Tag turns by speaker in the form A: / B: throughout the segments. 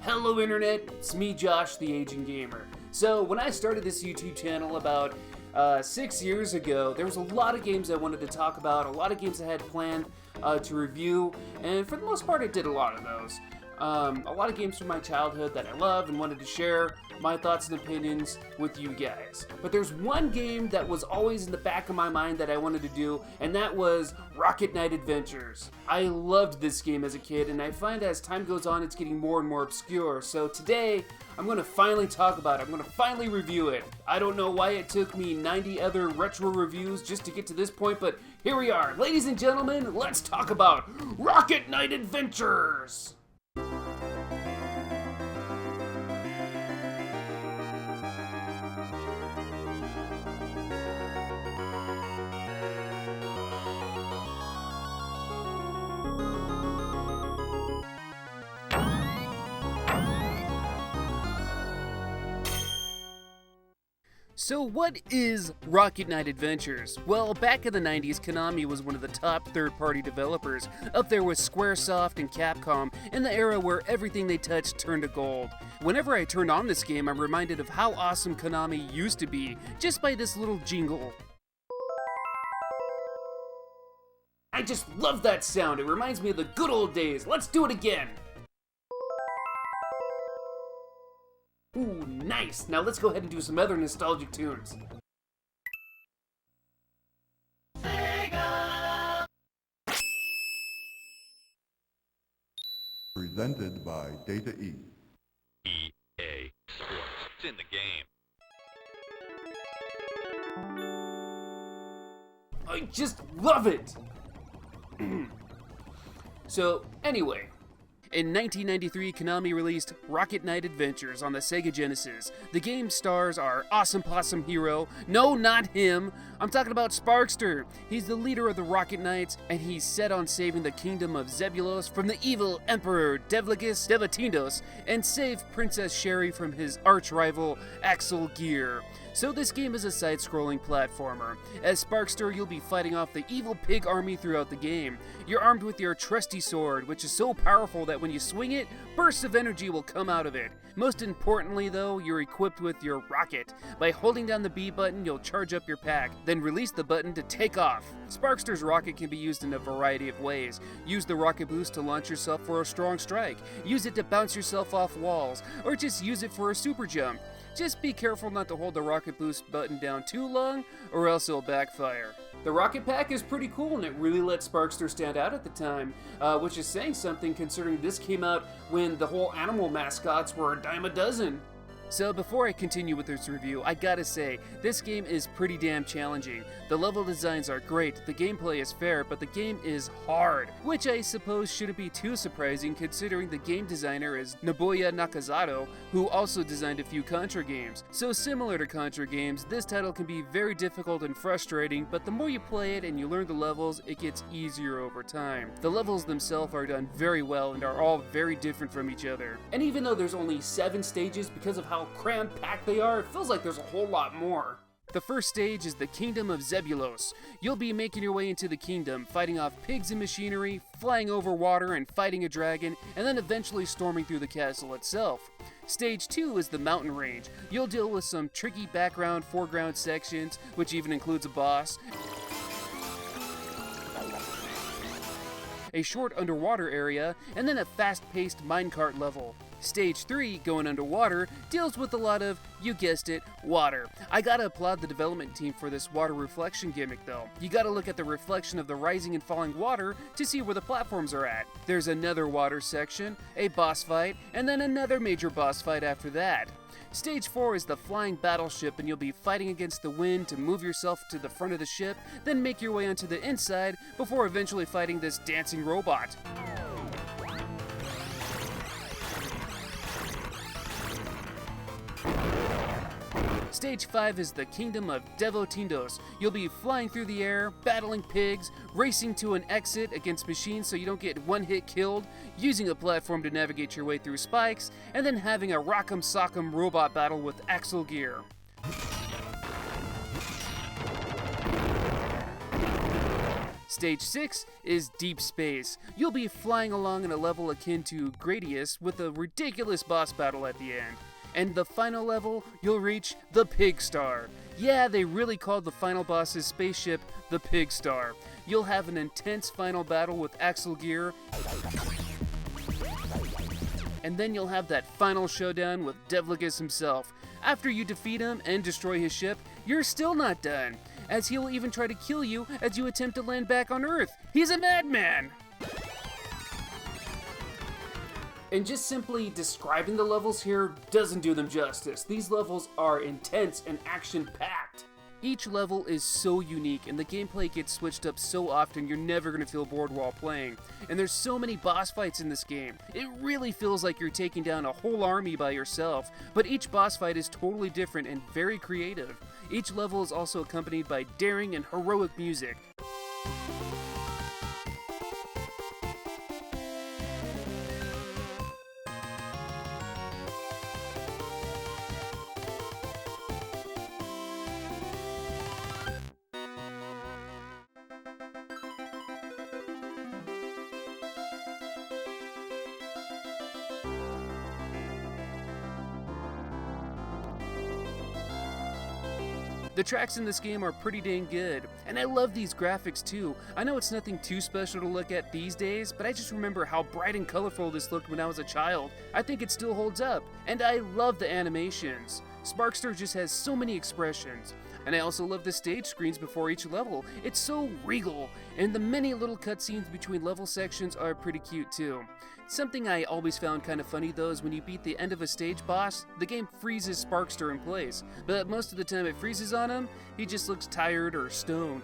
A: Hello Internet, it's me Josh, the Aging Gamer. So when I started this YouTube channel about 6 years ago, there was a lot of games I wanted to talk about, a lot of games I had planned to review, and for the most part I did a lot of those. A lot of games from my childhood that I love and wanted to share my thoughts and opinions with you guys. But there's one game that was always in the back of my mind that I wanted to do, and that was Rocket Knight Adventures. I loved this game as a kid, and I find as time goes on it's getting more and more obscure. So today, I'm going to finally talk about it. I'm going to finally review it. I don't know why it took me 90 other retro reviews just to get to this point, but here we are. Ladies and gentlemen, let's talk about Rocket Knight Adventures! So what is Rocket Knight Adventures? Well, back in the 90s, Konami was one of the top third-party developers, up there with Squaresoft and Capcom, in the era where everything they touched turned to gold. Whenever I turn on this game, I'm reminded of how awesome Konami used to be, just by this little jingle. I just love that sound, it reminds me of the good old days. Let's do it again! Ooh, nice! Now let's go ahead and do some other nostalgic tunes. Sega!
B: Presented by Data E.
C: EA Sports. It's in the game.
A: I just love it! So, anyway. In 1993, Konami released Rocket Knight Adventures on the Sega Genesis. The game stars our awesome possum hero. No, not him. I'm talking about Sparkster. He's the leader of the Rocket Knights, and he's set on saving the kingdom of Zebulos from the evil Emperor Devlagus Devatindos and save Princess Sherry from his arch-rival Axel Gear. So this game is a side-scrolling platformer. As Sparkster, you'll be fighting off the evil pig army throughout the game. You're armed with your trusty sword, which is so powerful that when you swing it, bursts of energy will come out of it. Most importantly though, you're equipped with your rocket. By holding down the B button, you'll charge up your pack, then release the button to take off. Sparkster's rocket can be used in a variety of ways. Use the rocket boost to launch yourself for a strong strike, use it to bounce yourself off walls, or just use it for a super jump. Just be careful not to hold the rocket boost button down too long, or else it'll backfire. The rocket pack is pretty cool, and it really let Sparkster stand out at the time, which is saying something considering this came out when the whole animal mascots were a dime a dozen. So before I continue with this review, I gotta say, this game is pretty damn challenging. The level designs are great, the gameplay is fair, but the game is hard, which I suppose shouldn't be too surprising considering the game designer is Nobuya Nakazato, who also designed a few Contra games. So similar to Contra games, this title can be very difficult and frustrating, but the more you play it and you learn the levels, it gets easier over time. The levels themselves are done very well and are all very different from each other. And even though there's only 7 stages because of how cram-packed they are, it feels like there's a whole lot more. The first stage is the Kingdom of Zebulos. You'll be making your way into the kingdom, fighting off pigs and machinery, flying over water and fighting a dragon, and then eventually storming through the castle itself. Stage 2 is the mountain range. You'll deal with some tricky background, foreground sections, which even includes a boss, a short underwater area, and then a fast-paced minecart level. Stage 3, going underwater, deals with a lot of, you guessed it, water. I gotta applaud the development team for this water reflection gimmick though. You gotta look at the reflection of the rising and falling water to see where the platforms are at. There's another water section, a boss fight, and then another major boss fight after that. Stage 4 is the flying battleship, and you'll be fighting against the wind to move yourself to the front of the ship, then make your way onto the inside before eventually fighting this dancing robot. Stage 5 is the Kingdom of Devotindos. You'll be flying through the air, battling pigs, racing to an exit against machines so you don't get one-hit killed, using a platform to navigate your way through spikes, and then having a rock'em sock'em robot battle with Axel Gear. Stage 6 is Deep Space. You'll be flying along in a level akin to Gradius with a ridiculous boss battle at the end. And the final level, you'll reach the Pig Star. Yeah, they really called the final boss's spaceship the Pig Star. You'll have an intense final battle with Axel Gear, and then you'll have that final showdown with Devlicus himself. After you defeat him and destroy his ship, you're still not done, as he'll even try to kill you as you attempt to land back on Earth. He's a madman! And just simply describing the levels here doesn't do them justice. These levels are intense and action-packed. Each level is so unique, and the gameplay gets switched up so often you're never going to feel bored while playing. And there's so many boss fights in this game. It really feels like you're taking down a whole army by yourself, but each boss fight is totally different and very creative. Each level is also accompanied by daring and heroic music. The tracks in this game are pretty dang good, and I love these graphics too. I know it's nothing too special to look at these days, but I just remember how bright and colorful this looked when I was a child. I think it still holds up, and I love the animations. Sparkster just has so many expressions. And I also love the stage screens before each level. It's so regal, and the many little cutscenes between level sections are pretty cute too. Something I always found kind of funny though is when you beat the end of a stage boss, the game freezes Sparkster in place. But most of the time it freezes on him, he just looks tired or stoned.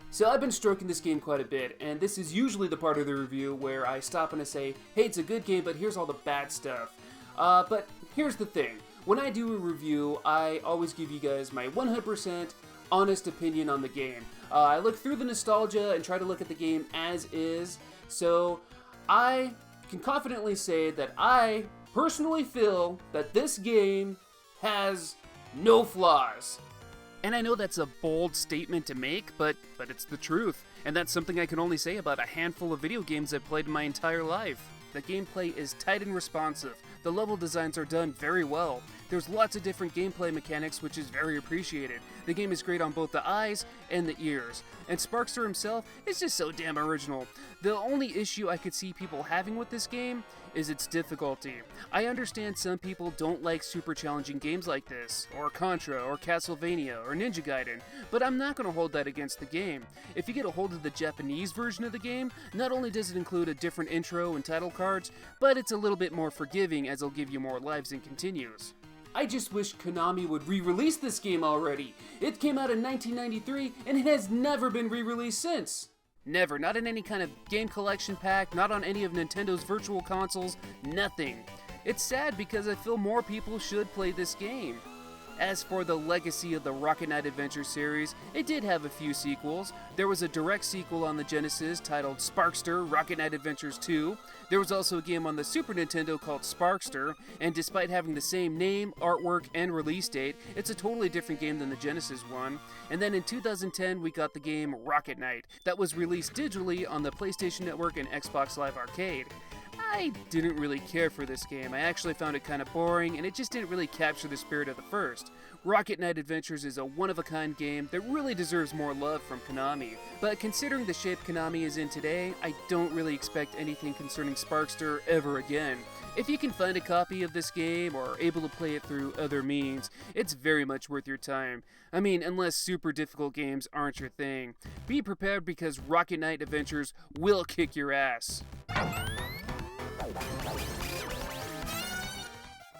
A: So I've been stroking this game quite a bit, and this is usually the part of the review where I stop and I say, hey, it's a good game, but here's all the bad stuff. But here's the thing. When I do a review, I always give you guys my 100% honest opinion on the game. I look through the nostalgia and try to look at the game as is, so I can confidently say that I personally feel that this game has no flaws. And I know that's a bold statement to make, but it's the truth. And that's something I can only say about a handful of video games I've played in my entire life. The gameplay is tight and responsive. The level designs are done very well. There's lots of different gameplay mechanics, which is very appreciated. The game is great on both the eyes and the ears. And Sparkster himself is just so damn original. The only issue I could see people having with this game is its difficulty. I understand some people don't like super challenging games like this, or Contra, or Castlevania, or Ninja Gaiden, but I'm not going to hold that against the game. If you get a hold of the Japanese version of the game, not only does it include a different intro and title cards, but it's a little bit more forgiving as it'll give you more lives and continues. I just wish Konami would re-release this game already. It came out in 1993, and it has never been re-released since. Never, not in any kind of game collection pack, not on any of Nintendo's virtual consoles, nothing. It's sad because I feel more people should play this game. As for the legacy of the Rocket Knight Adventure series, it did have a few sequels. There was a direct sequel on the Genesis titled Sparkster Rocket Knight Adventures 2. There was also a game on the Super Nintendo called Sparkster, and despite having the same name, artwork, and release date, it's a totally different game than the Genesis one. And then in 2010, we got the game Rocket Knight, that was released digitally on the PlayStation Network and Xbox Live Arcade. I didn't really care for this game. I actually found it kind of boring, and it just didn't really capture the spirit of the first. Rocket Knight Adventures is a one-of-a-kind game that really deserves more love from Konami. But considering the shape Konami is in today, I don't really expect anything concerning Sparkster ever again. If you can find a copy of this game or are able to play it through other means, it's very much worth your time. I mean, unless super difficult games aren't your thing. Be prepared because Rocket Knight Adventures will kick your ass.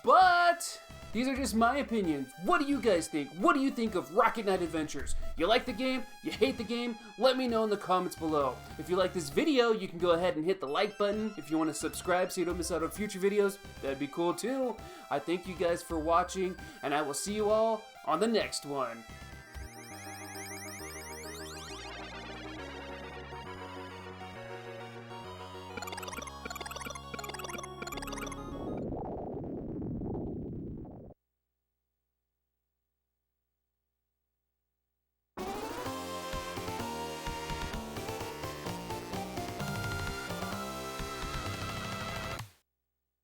A: But these are just my opinions. What do you guys think? What do you think of Rocket Knight Adventures? You like the game? You hate the game? Let me know in the comments below. If you like this video, you can go ahead and hit the like button. If you want to subscribe so you don't miss out on future videos, that'd be cool too. I thank you guys for watching, and I will see you all on the next one.